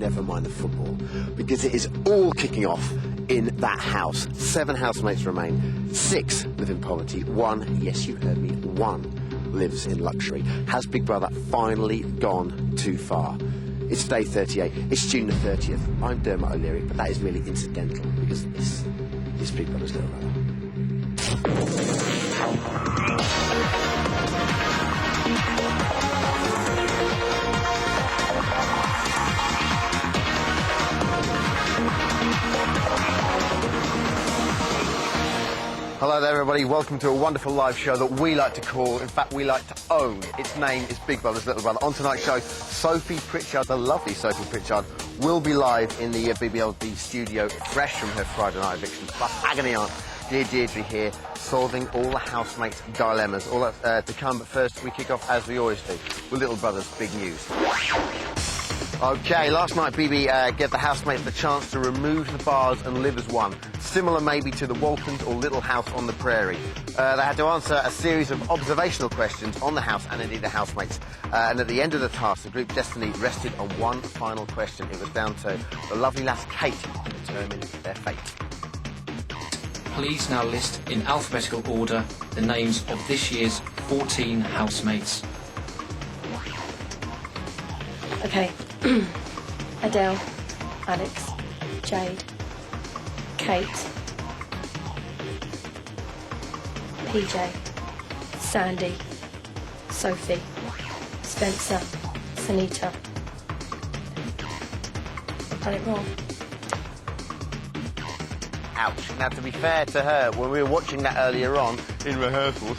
never mind the football, because it is all kicking off in that house. 7 housemates remain, 6 live in poverty, 1, yes you heard me, 1 lives in luxury. Has Big Brother finally gone too far? It's day 38, it's June the 30th, I'm Dermot O'Leary, but that is really incidental, because this is Big Brother's Little Brother. Hello there everybody, welcome to a wonderful live show that we like to call, in fact we like to own. Its name is Big Brother's Little Brother. On tonight's show, Sophie Pritchard, the lovely Sophie Pritchard, will be live in the BBLB studio, fresh from her Friday night eviction. Plus agony aunt, dear Deirdre here, solving all the housemates' dilemmas. All that to come, but first we kick off, as we always do, with Little Brother's big news. OK, last night BB gave the housemates the chance to remove the bars and live as one. Similar maybe to the Waltons or Little House on the Prairie. They had to answer a series of observational questions on the house and indeed the housemates. And at the end of the task, the group's destiny rested on one final question. It was down to the lovely lass Kate to determine their fate. Please now list in alphabetical order the names of this year's 14 housemates. Okay. Adele, Alex, Jade, Kate, PJ, Sandy, Sophie, Spencer, Sunita. I got it wrong. Ouch. Now, to be fair to her, when we were watching that earlier on in rehearsals,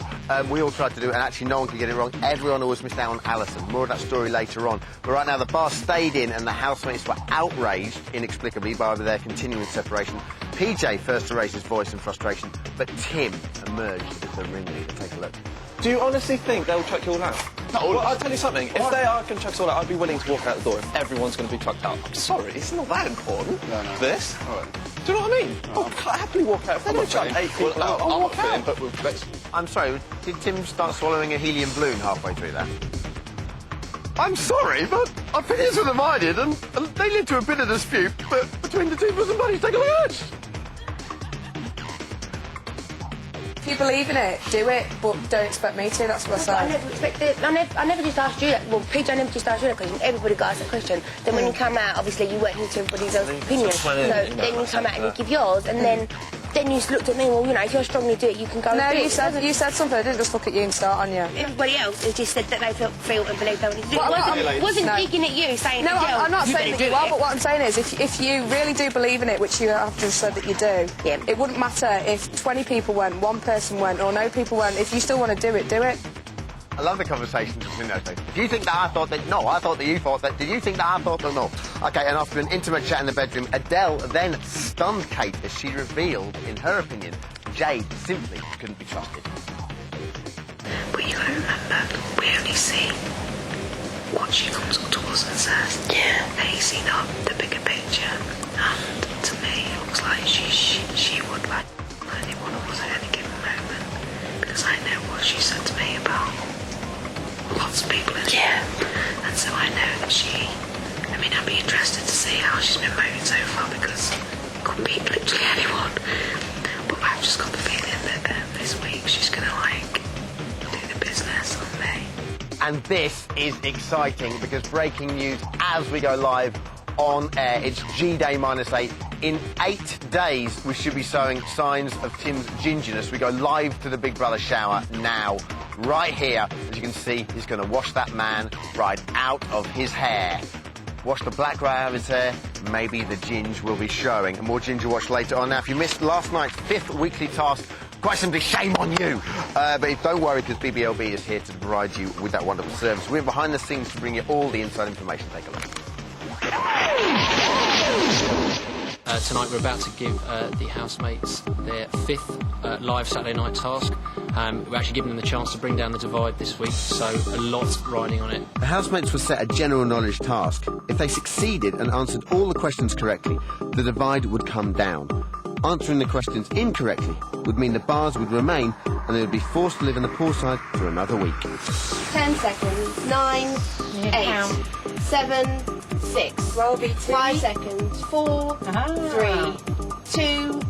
we all tried to do it, and actually no one could get it wrong. Everyone always missed out on Alison. More of that story later on. But right now, the bar stayed in, and the housemates were outraged, inexplicably, by their continuing separation. PJ first to raise his voice in frustration, but Tim emerged as the ringleader. Take a look. Do you honestly think they'll chuck you all out? Well, I'll tell you something. If they are going to chuck us all out, I'd be willing to walk out the door if everyone's going to be chucked out. I'm sorry, it's not that important. No. This? All right. Do you know what I mean? I'll happily walk out. If they're going to chuck 8 people out, I'll walk out. But let's... I'm sorry, did Tim start swallowing a helium balloon halfway through that? I'm sorry, but opinions were divided, and they led to a bit of dispute, but between the two bosom buddies, take a look at it. If you believe in it, do it, but don't expect me to, that's what I say. I never expected, I never just asked you that. Well, PJ, I never just asked you that question. Everybody got asked that question. Then when you come out, obviously you weren't into everybody's opinion. So then you come out and you give yours, and then you looked at me, well, you know, if you're strong to do it, you can go No, and do you it. you said something, I didn't just look at you and start on you. Everybody else has just said that they feel and believe they wanted to do it. Wasn't digging at you, saying, No, I'm not saying that you are, it. but what I'm saying is if you really do believe in it, which you have just said that you do, it wouldn't matter if 20 people went, 1 person went, or no people went. If you still want to do it, do it. I love the conversation between those two. If you think that I thought that, no, I thought that you thought that, did you think that I thought that, no? OK, and after an intimate chat in the bedroom, Adele then stunned Kate as she revealed, in her opinion, Jade simply couldn't be trusted. But you gotta remember, we only see what she comes up to us and says. Yeah. They see not the bigger picture. And to me, it looks like she would like any one of us at any given moment. Because I know what she said to me about lots of people in and so I know that I mean, I'd be interested to see how she's been voting so far, because it could be literally anyone, but I've just got the feeling that this week she's gonna do the business on me. And this is exciting, because breaking news as we go live on air, it's G-Day -8. In 8 days, we should be showing signs of Tim's gingerness. We go live to the Big Brother shower now, right here. As you can see, he's going to wash that man right out of his hair. Wash the black grey out of his hair, maybe the ginge will be showing. And more ginger wash later on. Now, if you missed last night's 5th weekly task, quite simply, shame on you. But don't worry, because BBLB is here to provide you with that wonderful service. We're behind the scenes to bring you all the inside information. Take a look. Tonight we're about to give the housemates their 5th live Saturday night task. We're actually giving them the chance to bring down the divide this week, so a lot riding on it. The housemates were set a general knowledge task. If they succeeded and answered all the questions correctly, the divide would come down. Answering the questions incorrectly would mean the bars would remain and they would be forced to live in the poor side for another week. 10 seconds. 9, 8, 7, 6. Roll B2. 5 seconds. 4, 3, 2,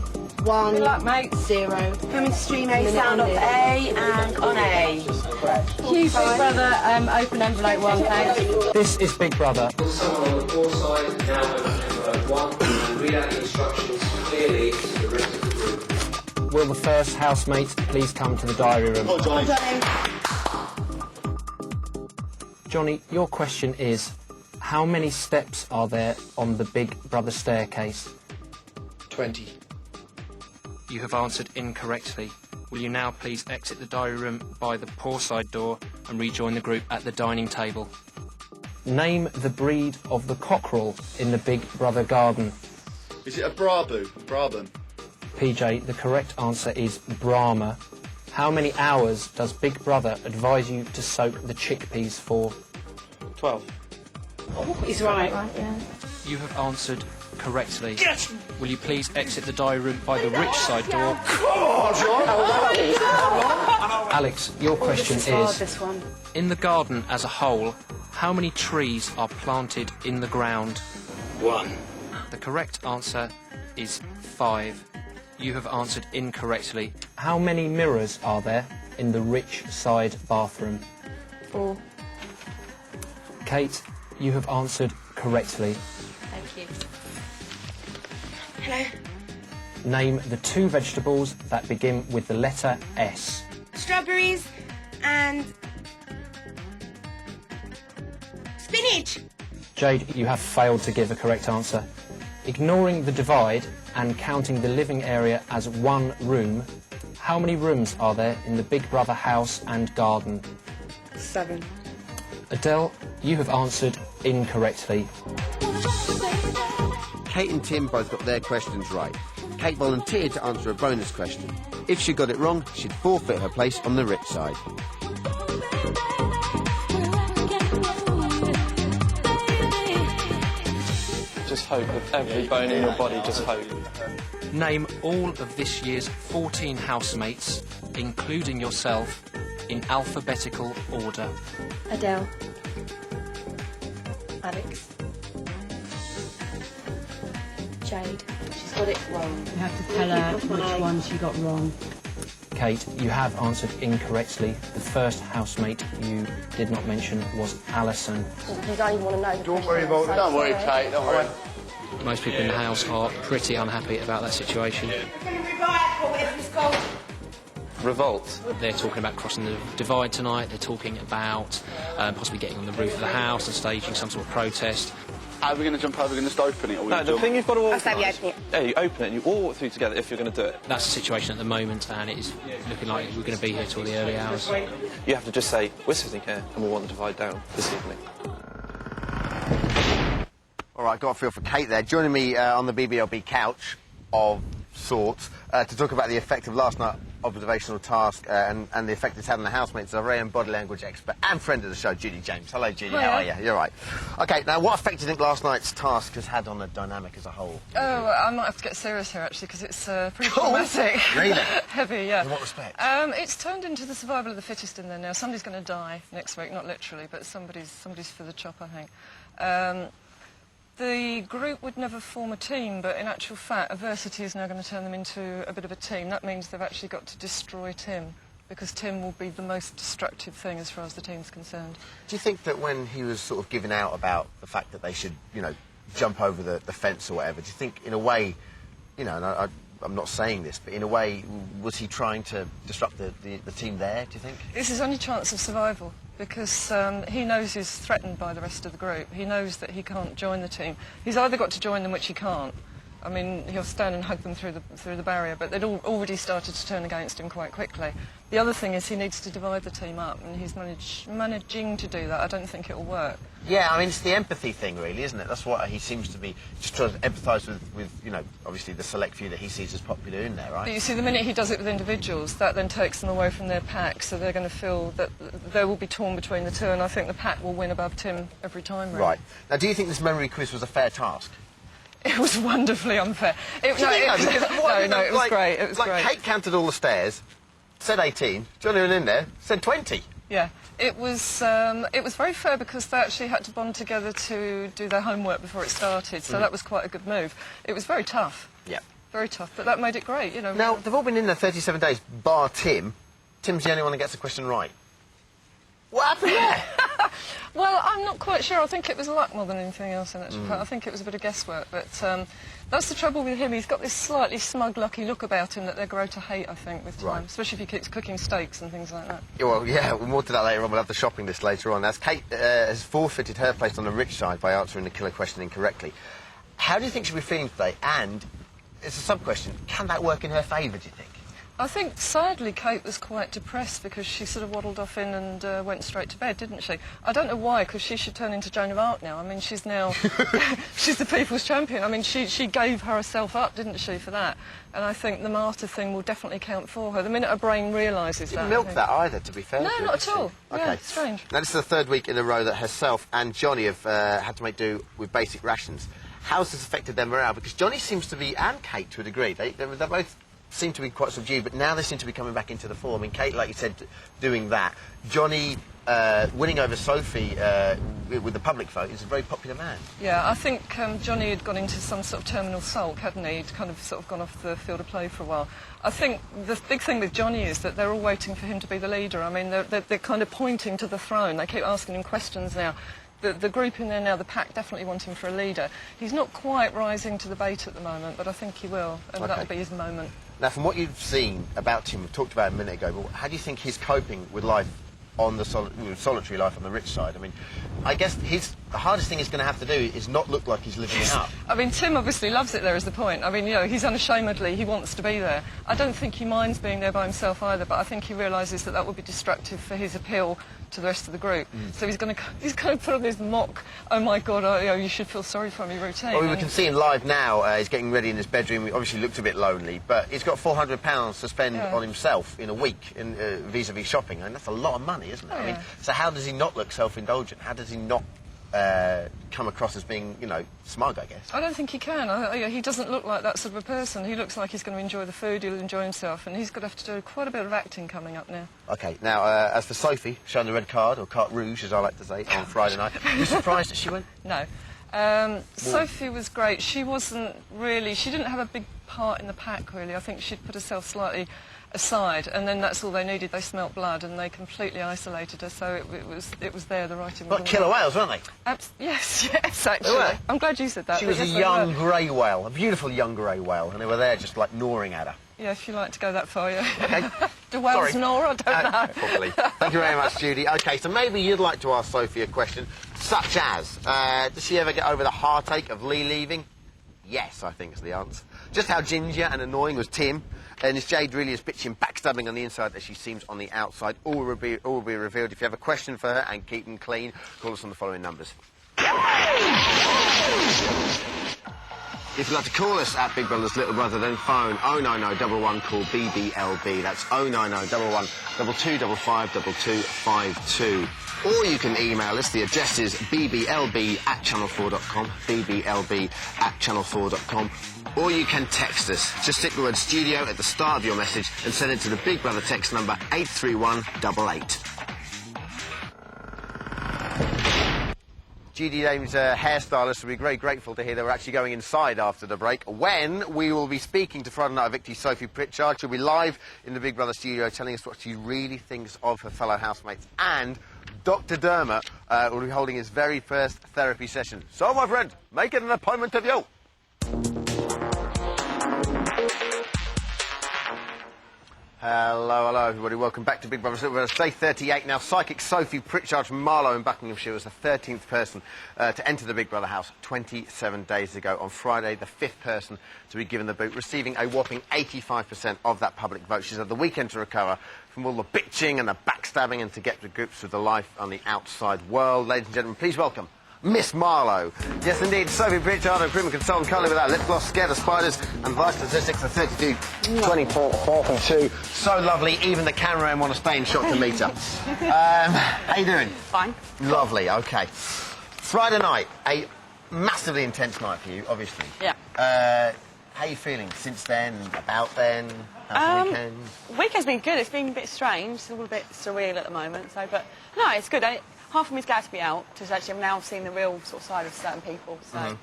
1. Good luck, mate. 0. Coming to stream A, sound off A, and on A. Big Brother, open envelope 1, thanks. This is Big Brother. Someone on the poor side now open envelope 1 and read out the instructions clearly to the rest of the group. Will the first housemate please come to the diary room? Oh, Johnny. Johnny, your question is, how many steps are there on the Big Brother staircase? 20. You have answered incorrectly. Will you now please exit the diary room by the poor side door and rejoin the group at the dining table? Name the breed of the cockerel in the Big Brother garden. Is it a Brabant? PJ, the correct answer is Brahma. How many hours does Big Brother advise you to soak the chickpeas for? 12. He's right. You have answered correctly. Yes! Will you please exit the diary room by the rich side door? Alex, your question is, This one. in the garden as a whole, how many trees are planted in the ground? 1. The correct answer is 5. You have answered incorrectly. How many mirrors are there in the rich side bathroom? 4. Kate, you have answered correctly. Thank you. Hello. Name the 2 vegetables that begin with the letter S. Strawberries and spinach. Jade, you have failed to give a correct answer. Ignoring the divide and counting the living area as 1 room, how many rooms are there in the Big Brother house and garden? 7. Adele, you have answered incorrectly. Kate and Tim both got their questions right. Kate volunteered to answer a bonus question. If she got it wrong, she'd forfeit her place on the rich side. Just hope with every bone in your body, just hope. Name all of this year's 14 housemates, including yourself, in alphabetical order. Adele. Alex. Jade. She's got it wrong. You have to tell her which one she got wrong. Kate, you have answered incorrectly. The first housemate you did not mention was Alison. Because I want to know. Don't worry about it. Don't worry, Kate, don't worry. Most people in the house are pretty unhappy about that situation. Revolt. They're talking about crossing the divide tonight. They're talking about possibly getting on the roof of the house and staging some sort of protest. How are we going to jump? How are we going to just open it? Or No, the thing you've got to I'll say we organise... open it. Yeah, you open it and you all walk through together if you're going to do it. That's the situation at the moment, and it is looking like we're going to be here till the early hours. You have to just say, we're sitting here and we want the divide down this evening. All right, got a feel for Kate there. Joining me on the BBLB couch of sorts to talk about the effect of last night's observational task and the effect it's had on the housemates is our very own body language expert and friend of the show, Judy James. Hello, Judy. How are you? You're right. OK, now, what effect do you think last night's task has had on the dynamic as a whole? Oh, I might have to get serious here, actually, because it's pretty traumatic. Really? Heavy, yeah. In what respect? It's turned into the survival of the fittest in there now. Somebody's going to die next week, not literally, but somebody's for the chop, I think. The group would never form a team, but in actual fact, adversity is now going to turn them into a bit of a team. That means they've actually got to destroy Tim, because Tim will be the most destructive thing as far as the team's concerned. Do you think that when he was sort of giving out about the fact that they should, you know, jump over the fence or whatever, do you think, in a way, you know, and I'm not saying this, but in a way, was he trying to disrupt the team there, do you think? It's his only chance of survival, because he knows he's threatened by the rest of the group. He knows that he can't join the team. He's either got to join them, which he can't. I mean, he'll stand and hug them through the barrier, but they'd already started to turn against him quite quickly. The other thing is he needs to divide the team up, and he's managing to do that. I don't think it'll work. Yeah, I mean, it's the empathy thing, really, isn't it? That's what he seems to be just trying to empathise with, you know, obviously the select few that he sees as popular in there, right? But you see, the minute he does it with individuals, that then takes them away from their pack, so they're going to feel that they will be torn between the two, and I think the pack will win above Tim every time, really. Right. Now, do you think this memory quiz was a fair task? It was wonderfully unfair. No, It was great. It was like, great. Kate counted all the stairs, said 18, Johnny went in there, said 20. Yeah. It was very fair because they actually had to bond together to do their homework before it started, so that was quite a good move. It was very tough. Yeah. Very tough, but that made it great, you know. Now, they've all been in there 37 days, bar Tim. Tim's the only one that gets the question right. What happened there? Well, I'm not quite sure. I think it was luck more than anything else in actual fact. I think it was a bit of guesswork, but that's the trouble with him. He's got this slightly smug, lucky look about him that they grow to hate, I think, with time. Right. Especially if he keeps cooking steaks and things like that. Yeah, well, yeah, more to that later on. We'll have the shopping list later on. As Kate has forfeited her place on the rich side by answering the killer question incorrectly. How do you think she'll be feeling today? And it's a sub-question. Can that work in her favour, do you think? I think, sadly, Kate was quite depressed because she sort of waddled off in and went straight to bed, didn't she? I don't know why, because she should turn into Joan of Arc now. I mean, she's now... she's the people's champion. I mean, she gave herself up, didn't she, for that? And I think the martyr thing will definitely count for her. The minute her brain realises that... Didn't milk that either, to be fair. No, not at all. Okay. Yeah, strange. Now, this is the third week in a row that herself and Johnny have had to make do with basic rations. How's this affected their morale? Because Johnny seems to be, and Kate to a degree, they both seem to be quite subdued, but now they seem to be coming back into the form. I mean, Kate, like you said, doing that. Johnny winning over Sophie with the public vote is a very popular man. Yeah, I think Johnny had gone into some sort of terminal sulk, hadn't he? He'd kind of sort of gone off the field of play for a while. I think the big thing with Johnny is that they're all waiting for him to be the leader. I mean, they're kind of pointing to the throne. They keep asking him questions now. The group in there now, the pack, definitely want him for a leader. He's not quite rising to the bait at the moment, but I think he will, and that'll be his moment. Now, from what you've seen about him, we talked about it a minute ago, but how do you think he's coping with life on the solitary life on the rich side? I mean, I guess the hardest thing he's going to have to do is not look like he's living it up. I mean, Tim obviously loves it there, is the point. I mean, you know, he's unashamedly, he wants to be there. I don't think he minds being there by himself either, but I think he realises that that would be destructive for his appeal to the rest of the group. So he's going to put on this mock, oh my God, you know, you should feel sorry for me routine. Well, we can see him live now. He's getting ready in his bedroom. He obviously looks a bit lonely, but he's got £400 to spend on himself in a week vis-a-vis shopping, and that's a lot of money, isn't it? I mean, so how does he not look self-indulgent? How does he not come across as being, you know, smug, I guess? I don't think he can. He doesn't look like that sort of a person. He looks like he's going to enjoy the food, he'll enjoy himself, and he's going to have to do quite a bit of acting coming up now. OK, now, as for Sophie, showing the red card, or carte rouge, as I like to say, on Friday night, were you surprised that she went? No. Sophie was great. She wasn't really... She didn't have a big part in the pack, really. I think she'd put herself slightly aside, and then that's all they needed. They smelt blood, and they completely isolated her, so it was there, the writing was... Like killer whales, weren't they? Yes, actually. They were. I'm glad you said that. She was a young grey whale, a beautiful young grey whale, and they were there just, like, gnawing at her. Yeah, if you like to go that far, yeah. OK. Do whales gnaw? I don't know. Probably. Thank you very much, Judy. OK, so maybe you'd like to ask Sophie a question, such as, does she ever get over the heartache of Lee leaving? Yes, I think is the answer. Just how ginger and annoying was Tim? And is Jade really as bitchy backstabbing on the inside as she seems on the outside? All will be revealed. If you have a question for her and keep them clean, call us on the following numbers. If you'd like to call us at Big Brother's Little Brother, then phone 09011 call BBLB. That's 09011 2255 Or you can email us. The address is bblb@channel4.com, bblb@channel4.com. Or you can text us. Just stick the word studio at the start of your message and send it to the Big Brother text number 83188. Judy Dame's hairstylist will be very grateful to hear that we're actually going inside after the break, when we will be speaking to Friday Night Victory Sophie Pritchard. She'll be live in the Big Brother studio telling us what she really thinks of her fellow housemates. And Dr. Dermot will be holding his very first therapy session. So, my friend, make it an appointment of you. Hello, everybody. Welcome back to Big Brother. We're at day 38 now. Psychic Sophie Pritchard from Marlow in Buckinghamshire was the 13th person to enter the Big Brother house 27 days ago. On Friday, the 5th person to be given the boot, receiving a whopping 85% of that public vote. She's had the weekend to recover from all the bitching and the backstabbing and to get to grips with the life on the outside world. Ladies and gentlemen, please welcome Miss Marlow. Yes, indeed, Sophie Pritchard, a recruitment consultant, currently without lip gloss, scared of spiders, and vice statistics are 32, 24, 4 and 2. So lovely, even the cameraman want to stay in shot to meet her. How you doing? Fine. Lovely, OK. Friday night, a massively intense night for you, obviously. Yeah. How are you feeling since then, about then? How's the weekend? Weekend's been good. It's been a bit strange. It's a little bit surreal at the moment. So, but no, it's good. Half of me is glad to be out, because actually I've now seen the real sort of side of certain people. So,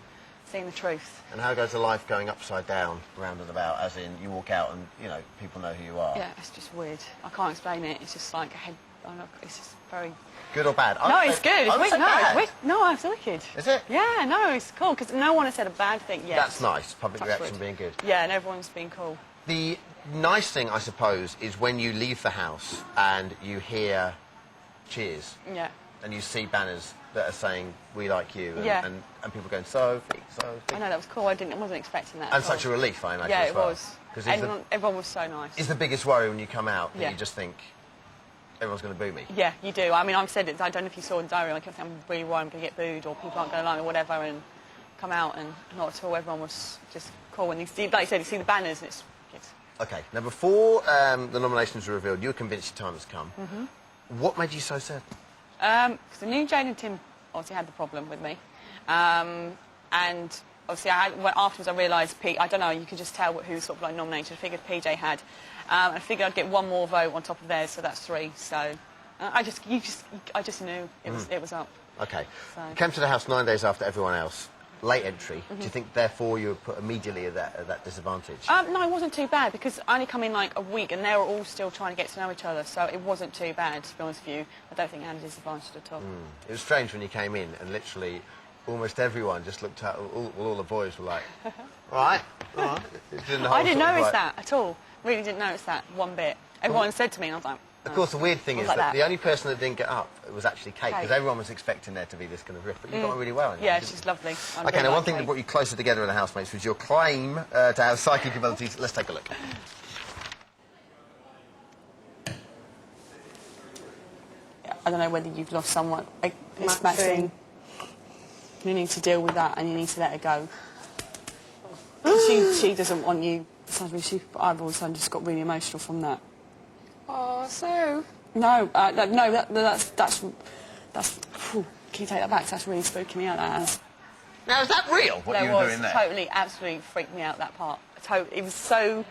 seeing the truth. And how goes the life going upside down, round and about, as in you walk out and, you know, people know who you are? Yeah, it's just weird. I can't explain it. It's just like a head. I don't know, it's just very. Good or bad? No, it's good. It's wicked. No, it's wicked. Is it? Yeah, no, it's cool, because no one has said a bad thing yet. That's nice. Public Touch reaction wood. being good. Yeah, and everyone's been cool. The nice thing, I suppose, is when you leave the house and you hear cheers. Yeah. And you see banners that are saying, "We like you," and, Yeah. and people going, Sophie. I know, that was cool. I wasn't expecting that. And such a relief, I imagine. Yeah, as it well. was. 'Cause Everyone was so nice. Is the biggest worry when you come out that Yeah. you just think everyone's going to boo me? Yeah, you do. I mean, I've said it. I don't know if you saw in the diary. I kept saying, I'm really worried I'm going to get booed, or people aren't going to like me, or whatever, and come out, and not at all. Everyone was just cool. And you see, like you said, you see the banners, and it's good. Okay. Now, before the nominations were revealed, you were convinced your time has come. What made you so certain? Because I knew Jane and Tim obviously had the problem with me, and obviously afterwards I realised Pete. I don't know. You could just tell who was sort of like nominated. I figured PJ had. I figured I'd get one more vote on top of theirs, so that's 3. So I just knew it was up. Okay. So. You came to the house 9 days after everyone else. Late entry. Do you think, therefore, you were put immediately at that disadvantage? No, it wasn't too bad, because I only come in like a week and they were all still trying to get to know each other, so it wasn't too bad, to be honest with you. I don't think I had a disadvantage at all. It was strange when you came in and literally almost everyone just looked at, all the boys were like, all right. I didn't notice that at all. Really didn't notice that one bit. Everyone said to me, and I was like... Of course, the weird thing is like that that. the only person that didn't get up was actually Kate, because everyone was expecting there to be this kind of riff, but you got on really well. Yeah, she's lovely. Okay, now one thing that brought you closer together in the housemates was your claim to have psychic abilities. Let's take a look. I don't know whether you've lost someone. It's Maxine. You need to deal with that, and you need to let her go. She doesn't want you. I've also just got really emotional from that. Oh, so... No, that's. Phew, can you take that back? 'Cause that's really spooking me out. That has. Now, is that real, what you were doing there? Totally, absolutely freaked me out, that part. It was so...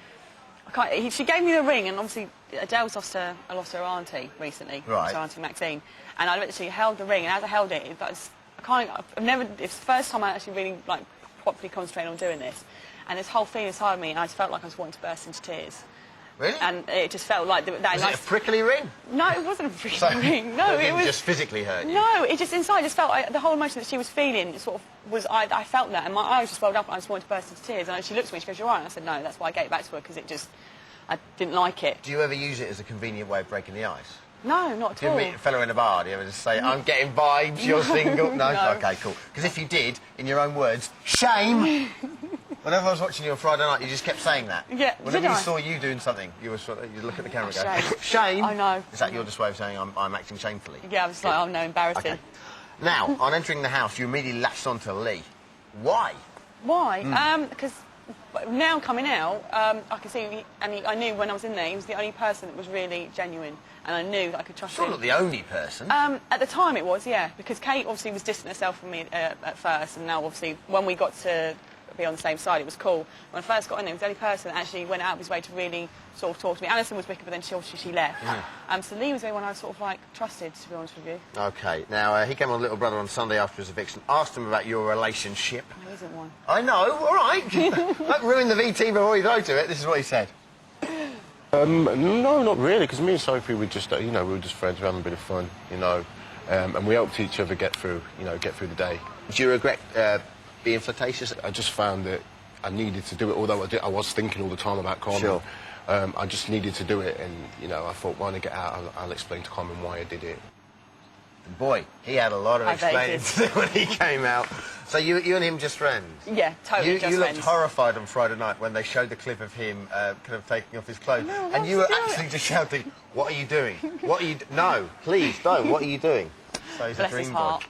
she gave me the ring, and obviously Adele's lost her auntie recently. Right. Her auntie Maxine. And I literally held the ring, and as I held it, it's the first time I actually really, like, properly concentrated on doing this. And this whole feeling inside of me, and I just felt like I was wanting to burst into tears. Really? And it just felt like that. Was it a prickly ring? No, it wasn't a prickly ring. No, it was just physically hurt you. No, it just inside just felt the whole emotion that she was feeling sort of was I felt that, and my eyes just welled up, and I just wanted to burst into tears. And she looked at me, and she goes, "You're right." And I said, "No, that's why I gave it back to her, because I didn't like it." Do you ever use it as a convenient way of breaking the ice? No, not at all. Do you meet a fella in a bar? Do you ever just say, "I'm getting vibes, you're single"? No? No. Okay, cool. Because if you did, in your own words, shame. Whenever I was watching you on Friday night, you just kept saying that. Yeah, Whenever did you I? saw you doing something, you look at the camera and go, Shame. shame. I know. Is that your just way of saying I'm acting shamefully? Yeah, I was like, "Oh no, embarrassing." Okay. Now, on entering the house, you immediately latched onto Lee. Why? Why? Because now coming out, I can see, and I knew when I was in there, he was the only person that was really genuine, and I knew that I could trust Sure, him. not the only person. At the time it was, yeah, because Kate obviously was distant herself from me at first, and now obviously when we got to be on the same side, it was cool. When I first got in there, he was the only person that actually went out of his way to really sort of talk to me. Alison was wicked, but then she left. So Lee was the one I sort of like trusted, to be honest with you. Okay, now he came on Little Brother on Sunday after his eviction, asked him about your relationship. There isn't one. I know, all right. Don't ruin the VT before you go to it. This is what he said. No, not really, because me and Sophie were just, we were just friends, we were having a bit of fun, and we helped each other get through the day. Do you regret being flirtatious? I just found that I needed to do it, although I was thinking all the time about Carmen. Sure. I just needed to do it, and, I thought, when I get out, I'll explain to Carmen why I did it. And boy, he had a lot of explaining to do when he came out. So you and him just friends? Yeah, totally just You looked friends. horrified on Friday night when they showed the clip of him kind of taking off his clothes. No, and you were actually just shouting, "What are you doing? What are you... No, please, don't. What are you doing?" So he's Bless a his dream heart.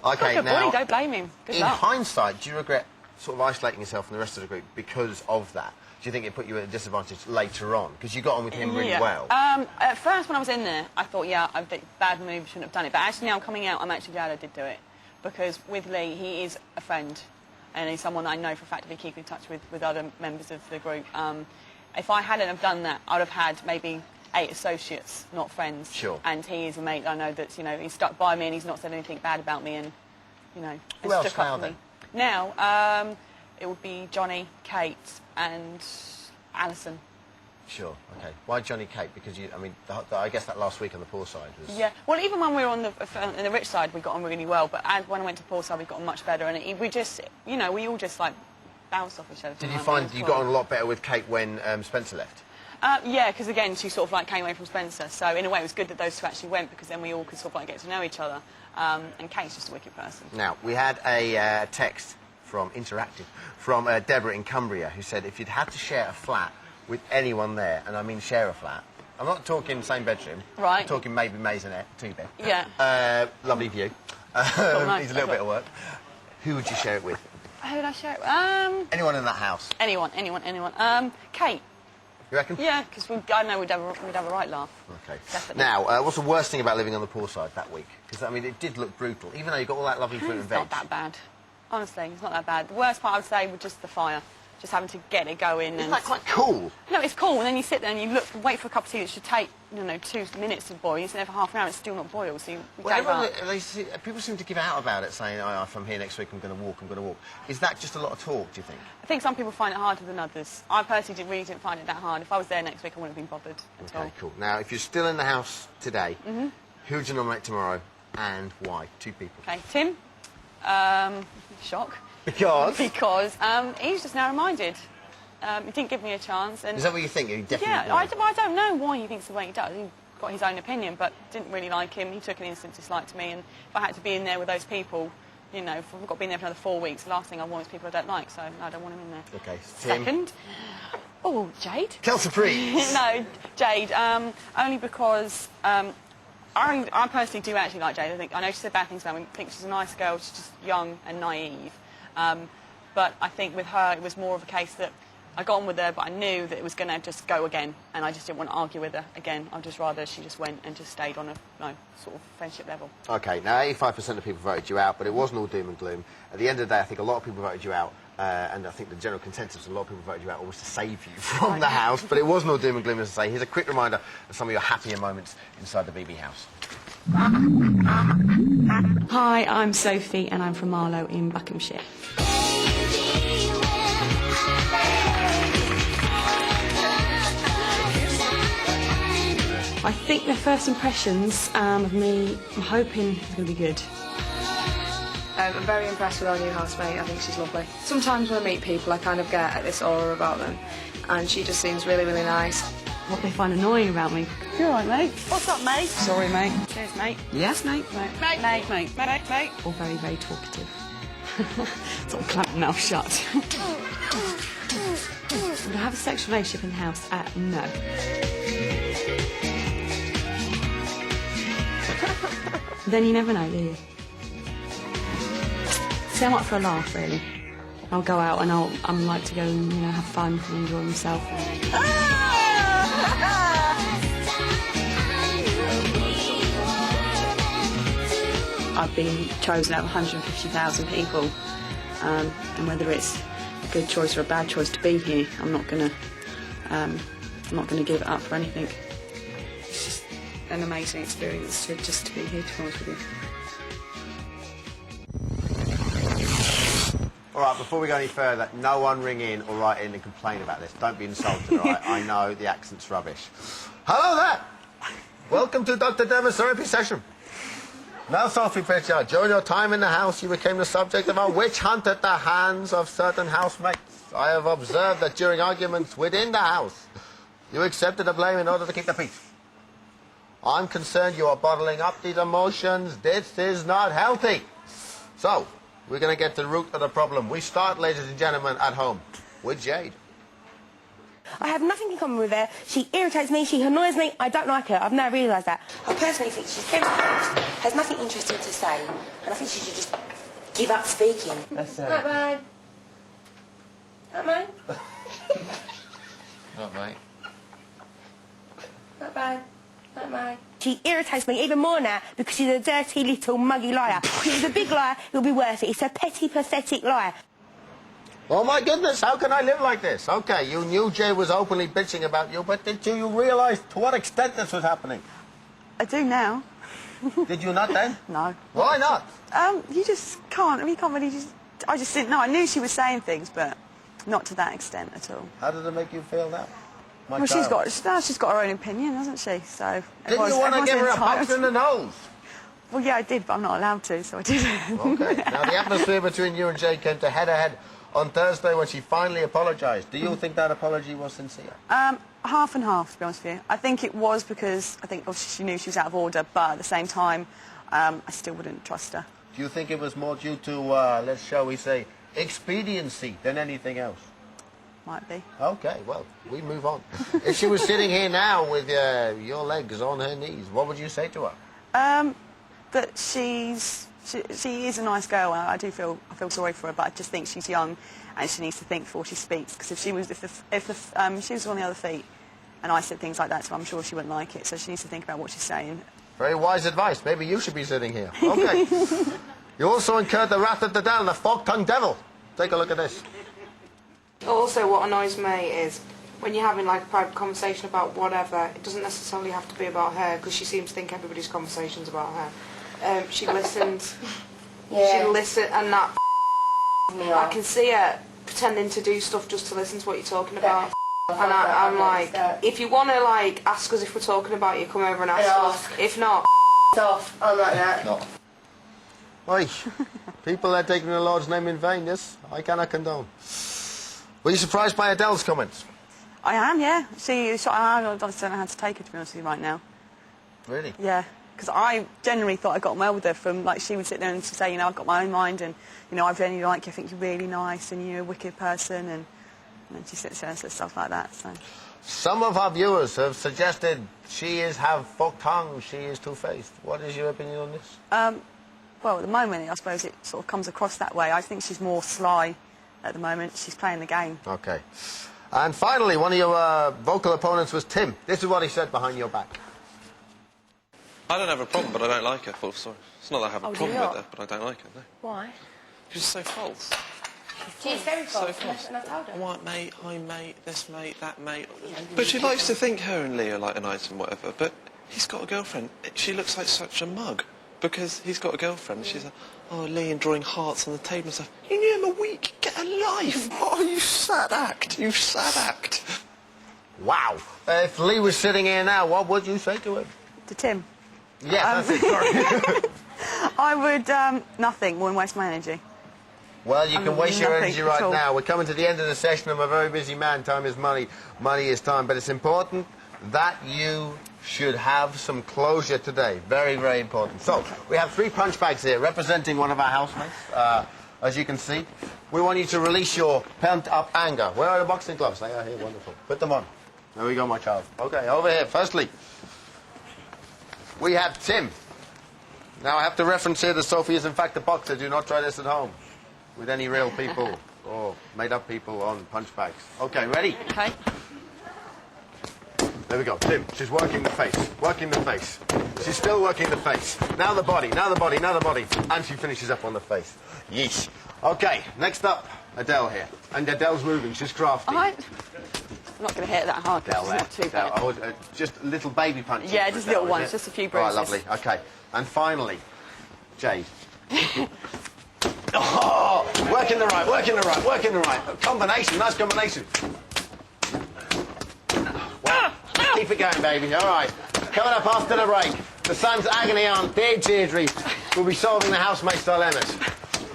boy. Okay, Good now... boy, don't blame him. Good in luck. hindsight, do you regret sort of isolating yourself from the rest of the group because of that? Do you think it put you at a disadvantage later on? Because you got on with him really well. At first, when I was in there, I thought, yeah, a bad move, shouldn't have done it. But actually, now coming out, I'm actually glad I did do it. Because with Lee, he is a friend. and he's someone I know for a fact to be keeping in touch with other members of the group. If I hadn't have done that, I'd have had maybe 8 associates, not friends. Sure. And he is a mate. I know that, you know, he's stuck by me and he's not said anything bad about me, and, you know, Who has else stuck now, up for then? me. Now, it would be Johnny, Kate, and Alison. Sure, okay. Why Johnny Kate? Because I mean, I guess that last week on the poor side was... Yeah, well, even when we were on the rich side, we got on really well, but when I went to poor side, we got on much better, and we just, you know, we all just, like, bounced off each other. Did you find you got on a lot better with Kate when Spencer left? Yeah, because again, she sort of like came away from Spencer, so in a way it was good that those two actually went, because then we all could sort of like get to know each other, and Kate's just a wicked person. Now, we had a text from Deborah in Cumbria, who said if you'd had to share a flat with anyone there, and I mean share a flat, I'm not talking same bedroom, right. I'm talking maybe maisonette, 2-bed. Yeah. Lovely view. Nice. Needs a little bit of work. Who would you share it with? Who would I share it with? Anyone in that house? Anyone. Kate. You reckon? Yeah, because I know we'd have a right laugh. Okay. Definitely. Now, what's the worst thing about living on the poor side that week? Because, I mean, it did look brutal, even though you got all that lovely fruit and It's veg. not that bad. Honestly, it's not that bad. The worst part, I would say, was just the fire. Just having to get it going. Isn't that quite cool? No, it's cool. And then you sit there and you look, wait for a cup of tea that should take, you know, 2 minutes to boil. You sit there for half an hour, it's still not boiled, so you gave up. People seem to give out about it, saying, oh, if I'm here next week, I'm going to walk. Is that just a lot of talk, do you think? I think some people find it harder than others. I personally really didn't find it that hard. If I was there next week, I wouldn't have been bothered at all. Okay, cool. Now, if you're still in the house today, who would you nominate tomorrow and why? 2 people. Okay, Tim. Shock. Because? Because he's just narrow-minded. He didn't give me a chance. And is that what you think? You definitely yeah, I don't know why he thinks the way he does. He's got his own opinion, but didn't really like him. He took an instant dislike to me, and if I had to be in there with those people, you know, if I've got to be in there for another 4 weeks, the last thing I want is people I don't like, so no, I don't want him in there. Okay, Tim. Second. Oh, Jade. Kelsey Priest. No, Jade. Only because I personally do actually like Jade. I know she said bad things about me. I think she's a nice girl. She's just young and naive. But I think with her, it was more of a case that I got on with her, but I knew that it was going to just go again, and I just didn't want to argue with her again. I'd just rather she just went and just stayed on a sort of friendship level. Okay, now 85% of people voted you out, but it wasn't all doom and gloom. At the end of the day, I think a lot of people voted you out, and I think the general consensus, a lot of people voted you out almost to save you from the house, but it wasn't all doom and gloom, as I say. Here's a quick reminder of some of your happier moments inside the BB house. Hi, I'm Sophie, and I'm from Marlow in Buckinghamshire. I think the first impressions of me, I'm hoping, is going to be good. I'm very impressed with our new housemate. I think she's lovely. Sometimes when I meet people, I kind of get this aura about them, and she just seems really, really nice. What they find annoying about me. You're all right, mate. What's up, mate? Sorry, mate. Cheers, mate. Yes, mate. Mate. Mate. Or very, very talkative. Sort of clamp mouth shut. Would I have a sexual relationship in the house? No. Then you never know, do you? See, I'm up for a laugh, really. I'll go out and I'm like to go and, you know, have fun and enjoy myself. I've been chosen out of 150,000 people, and whether it's a good choice or a bad choice to be here, I'm not gonna give it up for anything. It's just an amazing experience to be here, to be honest with you. All right, before we go any further, no one ring in or write in and complain about this. Don't be insulted, all right? I know the accent's rubbish. Hello there! Welcome to Dr. Dever's therapy session. Now, Sophie Pritchard, during your time in the house, you became the subject of a witch hunt at the hands of certain housemates. I have observed that during arguments within the house, you accepted the blame in order to keep the peace. I'm concerned you are bottling up these emotions. This is not healthy. So, we're going to get to the root of the problem. We start, ladies and gentlemen, at home with Jade. I have nothing in common with her. She irritates me, she annoys me, I don't like her. I've now realised that. I personally think she's very confused, has nothing interesting to say, and I think she should just give up speaking. That's Not mine. Not mine. Not mate. Not mine. Not mine. She irritates me even more now because she's a dirty little muggy liar. If she was a big liar, it would be worth it. It's a petty, pathetic lie. Oh my goodness, how can I live like this? Okay, you knew Jay was openly bitching about you, but did you realise to what extent this was happening? I do now. Did you not then? No. Why not? You just can't. You can't really just. I just didn't know. I knew she was saying things, but not to that extent at all. How did it make you feel now? Well, she's got her own opinion, hasn't she? So. Didn't you want to give her a punch in the nose? Well, yeah, I did, but I'm not allowed to, so I did. Okay. Now, the atmosphere between you and Jay came to head-to-head on Thursday when she finally apologised. Do you think that apology was sincere? Half and half, to be honest with you. I think it was because I think obviously she knew she was out of order, but at the same time, I still wouldn't trust her. Do you think it was more due to, shall we say, expediency than anything else? Might be. Okay, well, we move on. If she was sitting here now with your legs on her knees, what would you say to her? That she is a nice girl, and I feel sorry for her, but I just think she's young and she needs to think before she speaks. Because if she was on the other feet and I said things like that, so I'm sure she wouldn't like it. So she needs to think about what she's saying. Very wise advice. Maybe you should be sitting here. Okay. You also incurred the wrath of the devil, the fork-tongued devil. Take a look at this. Also, what annoys me is when you're having like a private conversation about whatever, it doesn't necessarily have to be about her, because she seems to think everybody's conversation's about her. She listens. Yeah. She listens, and that me I off. can see her pretending to do stuff just to listen to what you're talking about. And I'm like, if you want to like ask us if we're talking about you, come over and ask us. If not, off. I'm like that. Oi, people are taking the Lord's name in vain, yes? I cannot condone. Were you surprised by Adele's comments? I am, yeah. I don't know how to take her, to be honest with you, right now. Really? Yeah. Because I genuinely thought I got on well with her from, like, she would sit there and say, you know, I've got my own mind and, you know, I really like you, I think you're really nice and you're a wicked person, and then she sits there and says stuff like that, so. Some of our viewers have suggested she is forked tongue, she is two-faced. What is your opinion on this? Well, at the moment, I suppose it sort of comes across that way. I think she's more sly at the moment. She's playing the game. Okay. And finally, one of your vocal opponents was Tim. This is what he said behind your back. I don't have a problem, but I don't like her. Full sorry. It's not that I have a problem with her, but I don't like her, no. Why? She's so false. She's very false, So false. and I told her. What mate, hi mate, this mate, that mate. But she likes to think her and Lee are like an item, whatever, but he's got a girlfriend. She looks like such a mug because he's got a girlfriend. She's like, oh, Lee, and drawing hearts on the table and stuff. You knew him a week. Get a life. Oh, you sad act. You sad act. Wow. If Lee was sitting here now, what would you say to him? To Tim? Yes, that's it, sorry. I would, nothing, wouldn't waste my energy. Well, you can waste your energy right at all. now. We're coming to the end of the session. I'm a very busy man. Time is money. Money is time. But it's important that you should have some closure today. Very, very important. So, we have 3 punch bags here representing one of our housemates. As you can see, we want you to release your pent-up anger. Where are the boxing gloves? They are here. Wonderful. Put them on. There we go, my child. Okay, over here. Firstly, we have Tim. Now, I have to reference here that Sophie is, in fact, a boxer. Do not try this at home with any real people or made-up people on punch bags. Okay, ready? Okay. There we go. Tim, she's working the face. Working the face. She's still working the face. Now the body, now the body, now the body. And she finishes up on the face. Yeesh. Okay, next up, Adele here. And Adele's moving. She's crafty. I'm not going to hit it that hard, because it's not too bad. Oh, just little baby punches. Yeah, just little ones, just a few bruises. Right, lovely. Okay. And finally, Jade. Oh, working the right, working the right, working the right. Combination, nice combination. Wow. Keep it going, baby. All right. Coming up after the break, the son's agony aunt, dear Deirdre, will be solving the housemate's dilemmas.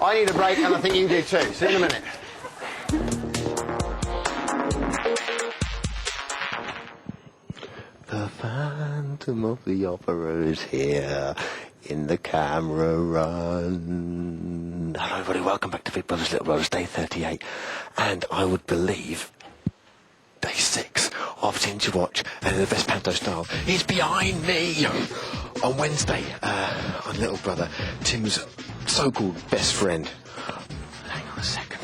I need a break, and I think you do too. See you in a minute. The Phantom of the Opera is here in the camera run. Hello, everybody. Welcome back to Big Brothers Little Brothers, day 38. And I would believe day 6 of Tinge Watch and the Best Panto Style is behind me. On Wednesday, on Little Brother, Tim's so-called best friend. Hang on a second.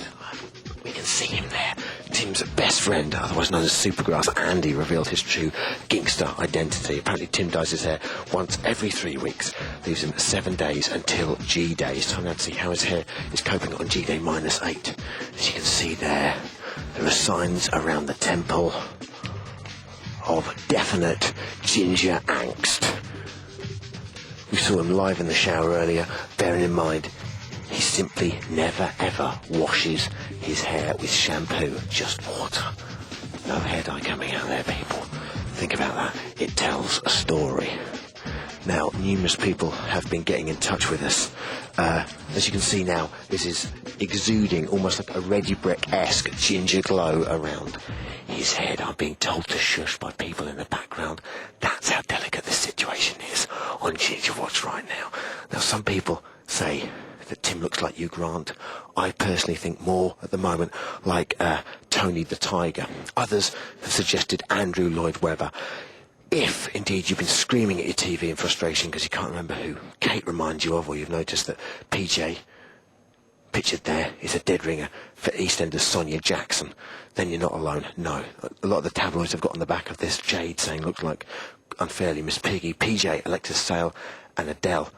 We can see him there. Tim Tim's best friend, otherwise known as Supergrass, Andy, revealed his true Ginkster identity. Apparently Tim dyes his hair once every 3 weeks, leaves him 7 days until G-Day. It's time now to see how his hair is coping on G-Day -8. As you can see there are signs around the temple of definite ginger angst. We saw him live in the shower earlier, bearing in mind he simply never ever washes his hair with shampoo, just water. No hair dye coming out there, people. Think about that. It tells a story. Now, numerous people have been getting in touch with us. As you can see now, this is exuding almost like a Reggie Breck-esque ginger glow around his head. I'm being told to shush by people in the background. That's how delicate this situation is on Ginger Watch right now. Now, some people say that Tim looks like Hugh Grant. I personally think more at the moment like Tony the Tiger. Others have suggested Andrew Lloyd Webber. If, indeed, you've been screaming at your TV in frustration because you can't remember who Kate reminds you of, or you've noticed that PJ, pictured there, is a dead ringer for EastEnders Sonia Jackson, then you're not alone. No. A lot of the tabloids have got on the back of this Jade saying, looks like unfairly Miss Piggy. PJ, Alexis Sale, and Adele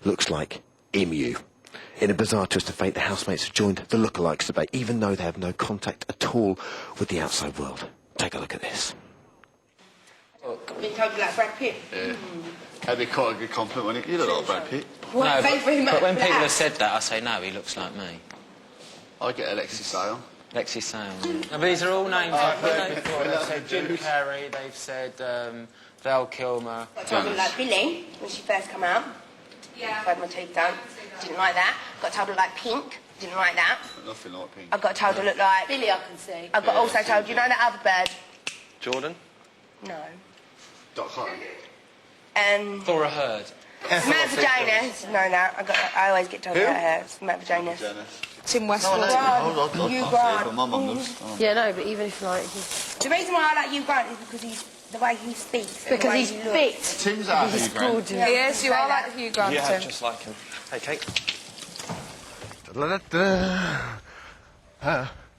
looks like Emu. In a bizarre twist of fate, the housemates have joined the lookalikes debate, even though they have no contact at all with the outside world. Take a look at this. Been told like Brad Pitt. Yeah. That'd be quite a good compliment, wouldn't it? You look like Brad Pitt. What? No, Thank you very much but when for people that. have said that, I say, no, he looks like me. I get Alexis Sale. Alexis Sale. No, but these are all names I've heard before. They've said Jim Carrey, they've said Val Kilmer. Got told I looked like Billy when she first came out. Yeah. I had my teeth done. Didn't like that. Got told I looked like Pink. Didn't like that. Nothing like Pink. I got told I looked like Billy. I can see. I got also told, you know that other bird? Jordan? No. Doc Hunt. Thora Heard. Matt Vaginas. No. I always get told about her. It's Matt Vaginas. Tim Westwood. Hugh Grant. My mum does. Yeah, no, but even if like The reason why I like Hugh Grant is because he's the way he speaks. and the because way he's he looks. fit. Tim's out He's Hugh Grant. gorgeous. Yes, you are like Hugh Grant, Yeah, Tim. just like him. Hey, Kate.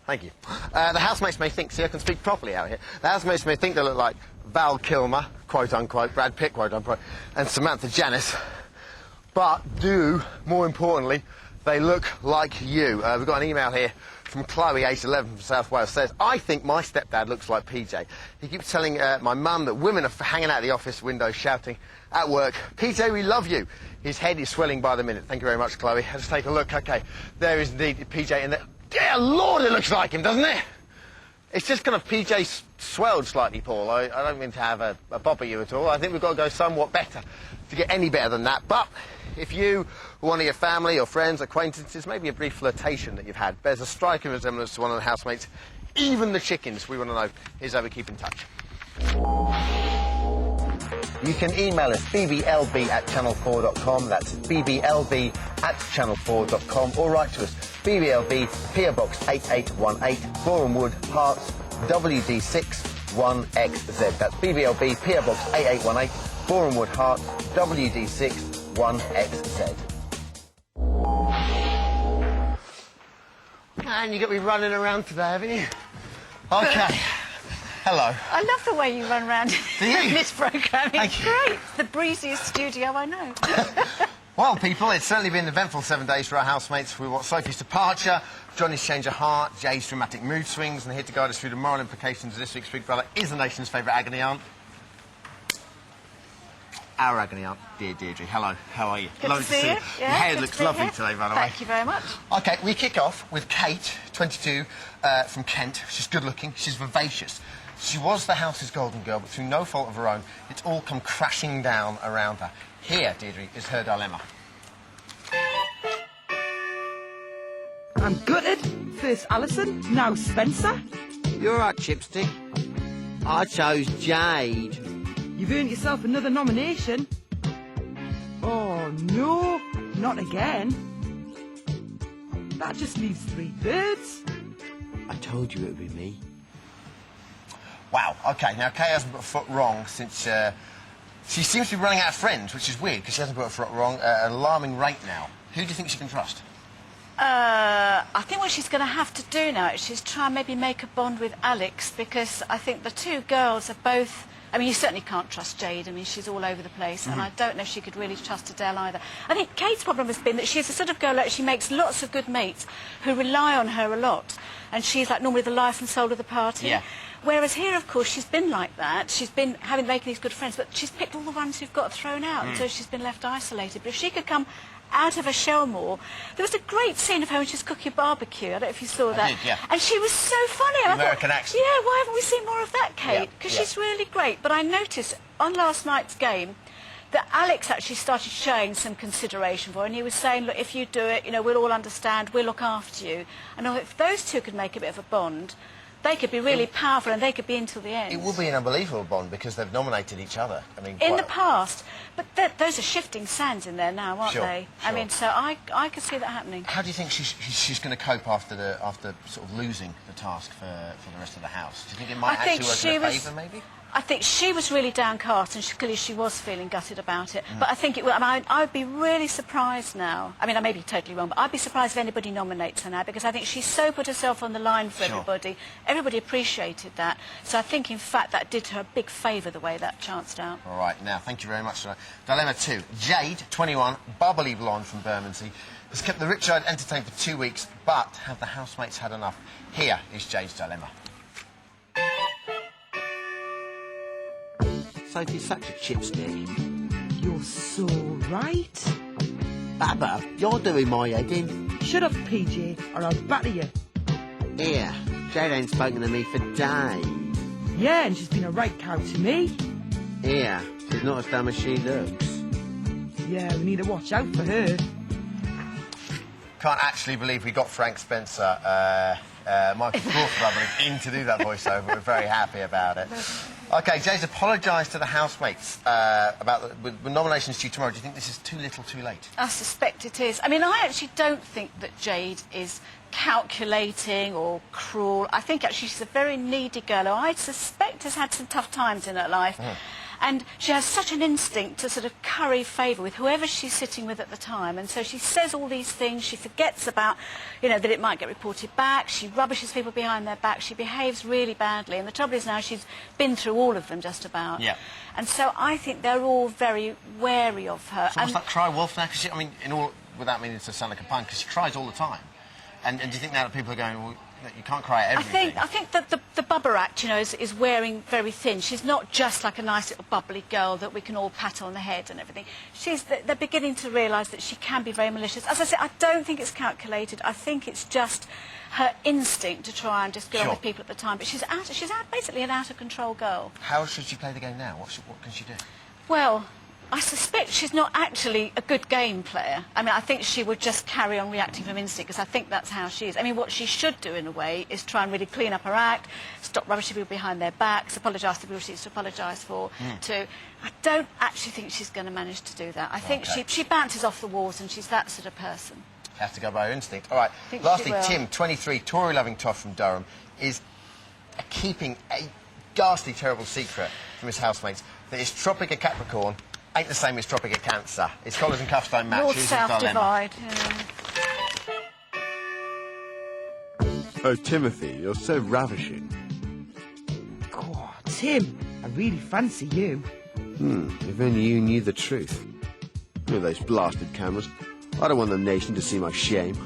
Thank you. The housemates may think, see, I can speak properly out here. The housemates may think they look like Val Kilmer, quote-unquote, Brad Pitt, quote-unquote, and Samantha Janice, but do, more importantly, they look like you. We've got an email here from Chloe, age 11, from South Wales, says, I think my stepdad looks like PJ. He keeps telling my mum that women are hanging out the office window shouting at work, PJ, we love you. His head is swelling by the minute. Thank you very much, Chloe. Let's take a look. OK, there is indeed PJ in there. Dear Lord, it looks like him, doesn't it? It's just kind of PJ swelled slightly, Paul. I don't mean to have a bob at you at all. I think we've got to go somewhat better to get any better than that. But if you, or one of your family or friends, acquaintances, maybe a brief flirtation that you've had, bears a striking resemblance to one of the housemates, even the chickens, we want to know, here's how we keep in touch. You can email us, bblb@channel4.com, that's bblb@channel4.com, or write to us, BBLB, PO Box 8818, Boreham Wood, Hearts, WD6 1XZ. That's BBLB, PO Box 8818, Boreham Wood, Hearts, WD6 1XZ. And you got me running around today, haven't you? Okay. Hello. I love the way you run around in this programme. It's Thank you. great. It's the breeziest studio I know. Well, people, it's certainly been an eventful 7 days for our housemates. We've got Sophie's departure, Johnny's change of heart, Jay's dramatic mood swings, and here to guide us through the moral implications of this week's Big Brother is the nation's favourite agony aunt. Our agony aunt, dear Deirdre. Hello, how are you? Good Lovely to see you. Your hair looks lovely today, by the way. Thank you very much. OK, we kick off with Kate, 22, from Kent. She's good-looking, she's vivacious. She was the house's golden girl, but through no fault of her own, it's all come crashing down around her. Here, Deirdre, is her dilemma. I'm gutted. First Alison, now Spencer. You're right, Chipstick. I chose Jade. You've earned yourself another nomination. Oh, no, not again. That just leaves 3 birds. I told you it would be me. Wow, OK, now Kate hasn't put a foot wrong since she seems to be running out of friends, which is weird, because she hasn't put a foot wrong at an alarming rate now. Who do you think she can trust? I think what she's going to have to do now is try and maybe make a bond with Alex, because I think the two girls are both... I mean, you certainly can't trust Jade. I mean, she's all over the place, and I don't know if she could really trust Adele either. I think Kate's problem has been that she's the sort of girl that she makes lots of good mates who rely on her a lot, and she's like normally the life and soul of the party. Yeah. Whereas here, of course, she's been like that. She's been making these good friends, but she's picked all the ones who've got thrown out, and so she's been left isolated. But if she could come out of her shell more. There was a great scene of her when she was cooking barbecue. I don't know if you saw that. I did, yeah. And she was so funny. The And American accent. Yeah, why haven't we seen more of that, Kate? Because Yeah. she's really great. But I noticed on last night's game that Alex actually started showing some consideration for her, and he was saying, look, if you do it, you know, we'll all understand, we'll look after you. And if those two could make a bit of a bond, they could be really powerful, and they could be in till the end. It will be an unbelievable bond because they've nominated each other. I mean, In the past, but those are shifting sands in there now, aren't Sure, they? I sure. mean, so I could see that happening. How do you think she's going to cope after sort of losing the task for the rest of the house? Do you think it might actually work in her favour, maybe? I think she was really downcast, and clearly she was feeling gutted about it. But I think it will. I mean, I would be really surprised now. I mean, I may be totally wrong, but I'd be surprised if anybody nominates her now, because I think she's so put herself on the line for everybody. Everybody appreciated that. So I think, in fact, that did her a big favour the way that chanced out. All right, now, thank you very much for that. Dilemma 2. Jade, 21, bubbly blonde from Bermondsey, has kept the Richard entertained for 2 weeks, but have the housemates had enough? Here is Jade's dilemma. Sophie's such a chipstick. You're so right. Baba, you're doing my head in. Shut up, PJ, or I'll batter you. Here, Jade ain't spoken to me for days. Yeah, and she's been a right cow to me. Here, she's not as dumb as she looks. Yeah, we need to watch out for her. Can't actually believe we got Frank Spencer, Michael Crawford, I believe, in to do that voiceover. We're very happy about it. OK, Jade's apologised to the housemates about the nominations due tomorrow. Do you think this is too little, too late? I suspect it is. I mean, I actually don't think that Jade is calculating or cruel. I think actually she's a very needy girl who I suspect has had some tough times in her life. And she has such an instinct to sort of curry favour with whoever she's sitting with at the time. And so she says all these things. She forgets about, you know, that it might get reported back. She rubbishes people behind their back. She behaves really badly. And the trouble is now she's been through all of them just about. Yeah. And so I think they're all very wary of her. It's almost like cry wolf now, 'cause she, I mean, without meaning to sound like a pun, because she cries all the time. And do you think now that people are going, well, you can't cry at everything? I think that the Bubba act, you know, is wearing very thin. She's not just like a nice little bubbly girl that we can all pat on the head and everything. They're beginning to realise that she can be very malicious. As I said, I don't think it's calculated. I think it's just her instinct to try and just get on with people at the time. But she's basically an out-of-control girl. How should she play the game now? What can she do? Well, I suspect she's not actually a good game player. I mean, I think she would just carry on reacting from instinct, because I think that's how she is. I mean, what she should do, in a way, is try and really clean up her act, stop rubbishing people behind their backs, apologise to people she needs to apologise for, I don't actually think she's going to manage to do that. I think she bounces off the walls, and she's that sort of person. Has to go by her instinct. All right, lastly, Tim, 23, Tory-loving toff from Durham, is keeping a ghastly, terrible secret from his housemates that his Tropic of Capricorn ain't the same as Tropic of Cancer. His collars and cuffs don't match. North-south divide. Oh, Timothy, you're so ravishing. God, Tim, I really fancy you. If only you knew the truth. Look at those blasted cameras. I don't want the nation to see my shame.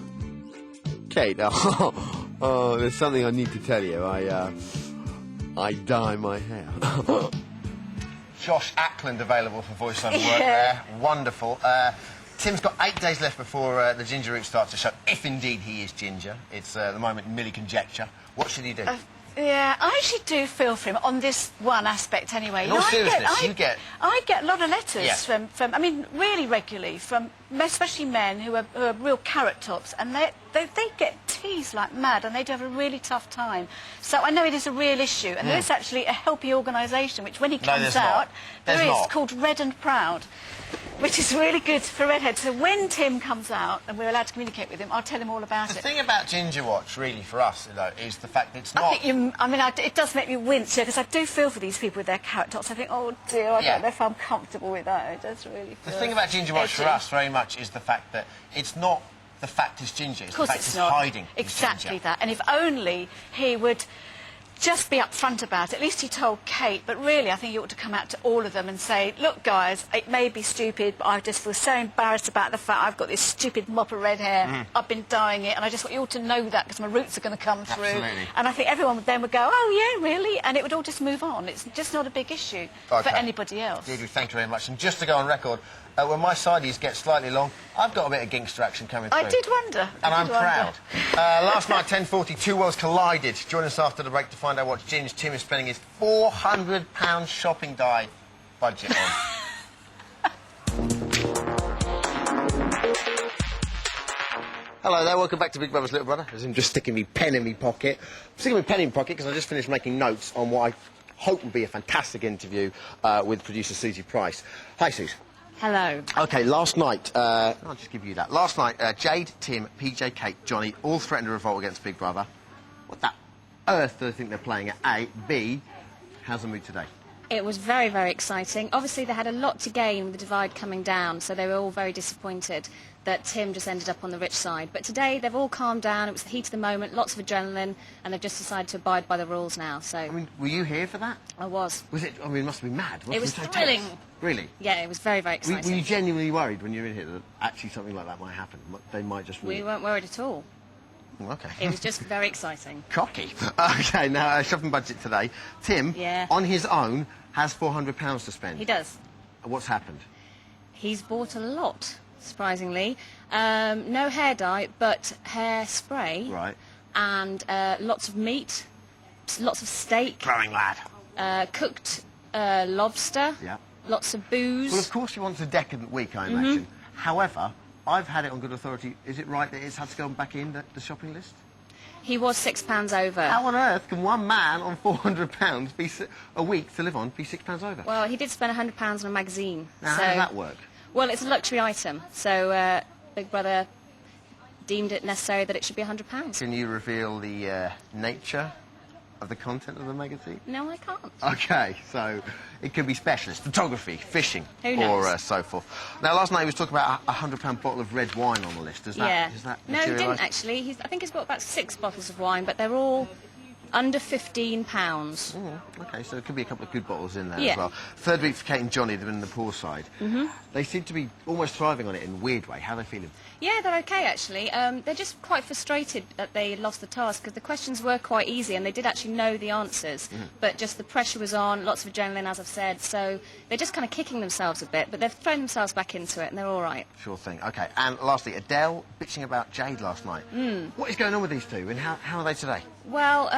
Kate, there's something I need to tell you. I dye my hair. Josh Ackland available for voiceover work there. Wonderful. Tim's got 8 days left before the ginger root starts to show, if indeed he is ginger. It's at the moment merely conjecture. What should he do? Yeah, I actually do feel for him on this one aspect anyway. In all seriousness, I get a lot of letters from, I mean, really regularly, from especially men who are real carrot tops, and they get teased like mad, and they do have a really tough time. So I know it is a real issue, and there is actually a helpy organisation, which when he comes out, there is, called Red and Proud, which is really good for redheads. So when Tim comes out and we're allowed to communicate with him, I'll tell him all about it. The thing about Ginger Watch, really, for us, though, is the fact that it's not... it does make me wince, because I do feel for these people with their carrot tops. I think, oh dear, I don't know if I'm comfortable with that. It does really feel... The thing about Ginger Watch for us, very much, is the fact that it's not the fact is ginger. It's Of course the fact it's he's not. hiding. his Exactly ginger. that. And if only he would just be upfront about it. At least he told Kate, but really I think he ought to come out to all of them and say, look, guys, it may be stupid, but I just feel so embarrassed about the fact I've got this stupid mop of red hair. I've been dyeing it, and I just want you all to know that because my roots are going to come through. Absolutely. And I think everyone then would go, oh, yeah, really? And it would all just move on. It's just not a big issue for anybody else. Deirdre, thank you very much. And just to go on record, when my sideys get slightly long, I've got a bit of gingster action coming through. I did wonder. And I'm proud. Last night, 10:40, two worlds collided. Join us after the break to find out what Ginge Tim is spending his £400 shopping dye budget on. Hello there, welcome back to Big Brother's Little Brother. As I'm just sticking my pen in my pocket. I'm sticking my pen in my pocket because I just finished making notes on what I hope will be a fantastic interview with producer Susie Price. Hi, Suze. Hello. OK, last night, I'll just give you that. Last night, Jade, Tim, PJ, Kate, Johnny all threatened a revolt against Big Brother. What the earth do they think they're playing at? A. B. How's the mood today? It was very, very exciting. Obviously, they had a lot to gain with the divide coming down, so they were all very disappointed that Tim just ended up on the rich side. But today, they've all calmed down. It was the heat of the moment, lots of adrenaline, and they've just decided to abide by the rules now. So I mean, were you here for that? I was. Was it? I mean, it must have been mad. It was so tense? thrilling. Really? Yeah, it was very, very Were exciting. you genuinely worried when you were in here that actually something like that might happen? They might just... We weren't worried at all. OK. It was just very exciting. Cocky. OK, now, shopping budget today. Tim, on his own, has £400 to spend. He does. What's happened? He's bought a lot, surprisingly. No hair dye, but hairspray. Right. And lots of meat, lots of steak. Growing lad. Cooked lobster. Yeah. Lots of booze. Well, of course he wants a decadent week, I imagine. However, I've had it on good authority. Is it right that it's had to go back in, the shopping list? He was £6 over. How on earth can one man on £400 be a week to live on be £6 over? Well, he did spend £100 on a magazine. Now, so, how does that work? Well, it's a luxury item, so Big Brother deemed it necessary that it should be £100. Can you reveal the nature of the content of the magazine? No, I can't. OK, so it could be specialist, photography, fishing, Who knows? or so forth. Now, last night he was talking about a £100 bottle of red wine on the list. Is that No, he didn't actually. I think he's bought about 6 bottles of wine, but they're all under £15. OK, so there could be a couple of good bottles in there Yeah. as well. Third week for Kate and Johnny, they've been in the poor side. They seem to be almost thriving on it in a weird way. How are they feeling? Yeah, they're okay, actually. They're just quite frustrated that they lost the task, because the questions were quite easy, and they did actually know the answers, but just the pressure was on, lots of adrenaline, as I've said, so they're just kind of kicking themselves a bit, but they've thrown themselves back into it, and they're all right. Sure thing. OK, and lastly, Adele bitching about Jade last night. What is going on with these two, and how are they today? Well,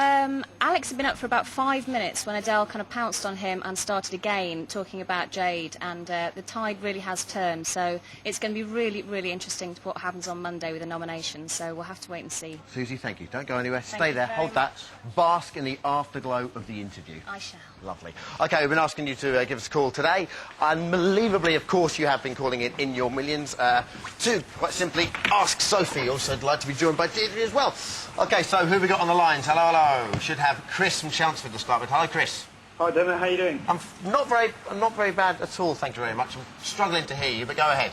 Alex had been up for about 5 minutes when Adele kind of pounced on him and started again talking about Jade, and the tide really has turned, so it's going to be really, really interesting to what happens on Monday with the nominations, so we'll have to wait and see. Susie, thank you. Don't go anywhere. Thank Stay you there. very Hold that. Bask in the afterglow of the interview. I shall. Lovely. OK, we've been asking you to give us a call today. Unbelievably, of course, you have been calling in your millions to, quite simply, ask Sophie. Also, I'd like to be joined by Deirdre as well. OK, so who have we got on the lines? Hello, hello. Should have Chris from Chelmsford to start with. Hello, Chris. Hi, Dermot. How are you doing? I'm not very bad at all, thank you very much. I'm struggling to hear you, but go ahead.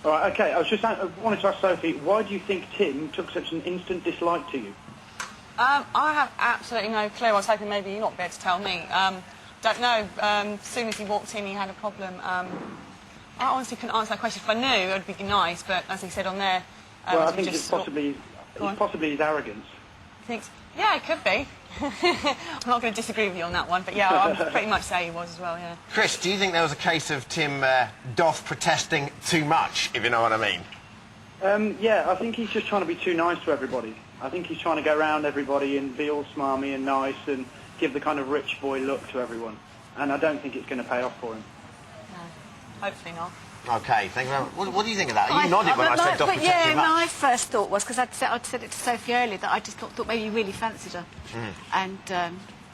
All right, OK. I wanted to ask Sophie, why do you think Tim took such an instant dislike to you? I have absolutely no clue. I was hoping maybe you'd not be able to tell me. Don't know. As soon as he walked in, he had a problem. I honestly couldn't answer that question. If I knew, it would be nice, but as he said on there... well, I think it's possibly his arrogance. Thinks, yeah, it could be. I'm not going to disagree with you on that one, but yeah, I would pretty much say he was as well, yeah. Chris, do you think there was a case of Tim Doff protesting too much, if you know what I mean? Yeah, I think he's just trying to be too nice to everybody. I think he's trying to go around everybody and be all smarmy and nice and give the kind of rich boy look to everyone. And I don't think it's going to pay off for him. No, hopefully not. OK, thank you very much. What do you think of that? You nodded when I said Doff protested too much. My first thought was, because I'd said it to Sophie earlier, that I just thought maybe you really fancied her. And,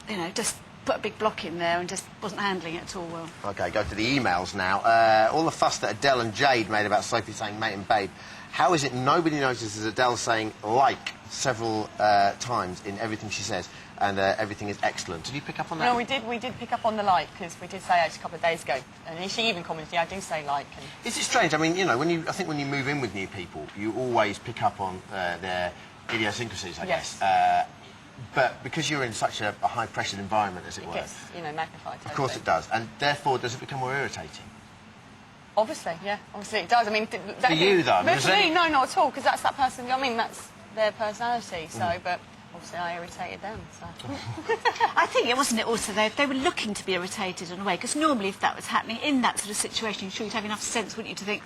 you know, just put a big block in there and just wasn't handling it at all well. OK, go to the emails now. All the fuss that Adele and Jade made about Sophie saying mate and babe How is it nobody notices Adele saying like several times in everything she says, and everything is excellent? Did you pick up on that? No, we did pick up on the like, because we did say actually a couple of days ago, and she even commented, yeah, I do say like. And... Is it strange? I mean, you know, I think when you move in with new people, you always pick up on their idiosyncrasies, I guess. But because you're in such a high-pressured environment, as it were, gets, you know, magnified. Of course it does, and therefore does it become more irritating? Obviously, yeah, obviously it does. I mean, for you though, but for me, no, not at all, because that's that person. I mean, that's their personality. So, but obviously, I irritated them. So. I think it wasn't it also they were looking to be irritated in a way, because normally if that was happening in that sort of situation, you're sure you'd have enough sense, wouldn't you, to think,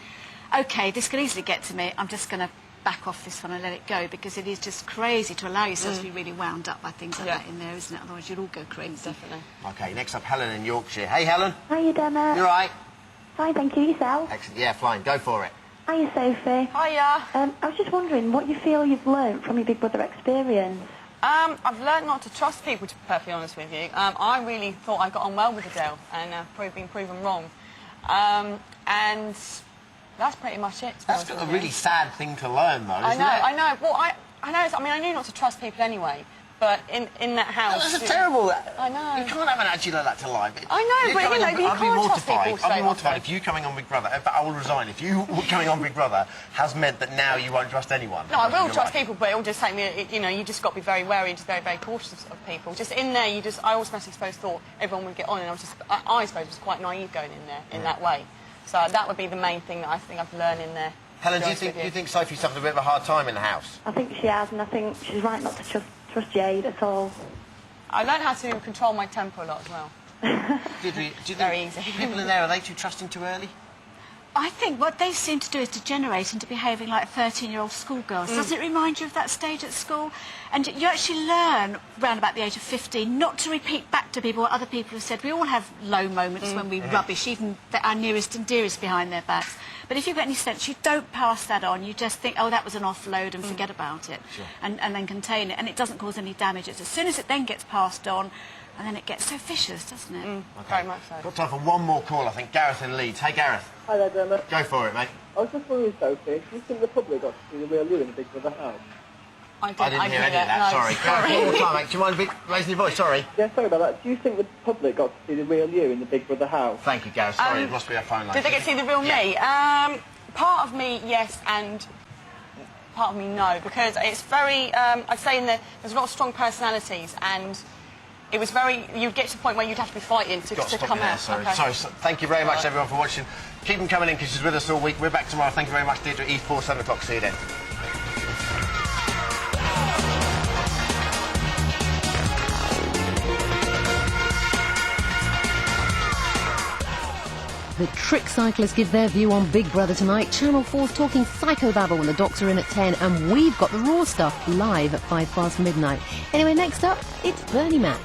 OK, this could easily get to me. I'm just going to back off this one and let it go, because it is just crazy to allow yourself to be really wound up by things like that in there, isn't it? Otherwise you'd all go crazy. Definitely. OK, next up, Helen in Yorkshire. Hey, Helen. Hiya, Dermot. You all right? Fine, thank you. Yourself? Excellent. Yeah, fine. Go for it. Hiya, Sophie. Hiya. I was just wondering what you feel you've learnt from your Big Brother experience. I've learned not to trust people, to be perfectly honest with you. I really thought I got on well with Adele, and been proven wrong. And that's pretty much it. That's a really sad thing to learn, though, isn't it? I know. Well, I know. I mean, I knew not to trust people anyway. But in that house... That's terrible. I know. You can't have an attitude like that to life. I know, but you know, you can't trust people. I'd be mortified if you coming on Big Brother, but I will resign, if you coming on Big Brother has meant that now you won't trust anyone. No, I will trust people, but it will just take me, you know, you just got to be very wary and just very, very cautious of people. Just in there, I automatically thought everyone would get on, and I suppose was quite naive going in there in that way. So that would be the main thing that I think I've learned in there. Helen, do you think Sophie suffered a bit of a hard time in the house? I think she has, and I think she's right not to trust Jade at all. I learned how to control my temper a lot as well. Very easy. People in there, are they too trusting too early? I think what they seem to do is degenerate into behaving like 13-year-old schoolgirls. Doesn't it remind you of that stage at school? And you actually learn, around about the age of 15, not to repeat back to people what other people have said. We all have low moments when we rubbish, even our nearest and dearest behind their backs. But if you've got any sense, you don't pass that on. You just think, oh, that was an offload, and forget about it, and then contain it. And it doesn't cause any damage. It's as soon as it then gets passed on, and then it gets so vicious, doesn't it? Okay. Very much so. Got time for one more call, I think. Gareth in Leeds. Hey, Gareth. Hi there, Dermot. Go for it, mate. I was just wondering, Sophie, do you think the public got to see the real you in the Big Brother house? I didn't hear any of that, no, sorry. Gareth, one more time, mate. Do you mind raising your voice? Sorry. Yeah, sorry about that. Do you think the public got to see the real you in the Big Brother house? Thank you, Gareth. Sorry, it must be our phone line. Did they get to see the real me? Part of me, yes, and part of me, no, because it's very, I'd say there's a lot of strong personalities, and it was very, you'd get to the point where you'd have to be fighting to come out. Sorry. So, thank you very much, everyone, for watching. Keep them coming in, because she's with us all week. We're back tomorrow. Thank you very much, Deirdre. E4, 7 o'clock. See you then. The Trick Cyclists give their view on Big Brother tonight. Channel 4's talking psychobabble when the docs are in at 10, and we've got the raw stuff live at 5 past midnight. Anyway, next up, it's Bernie Mac.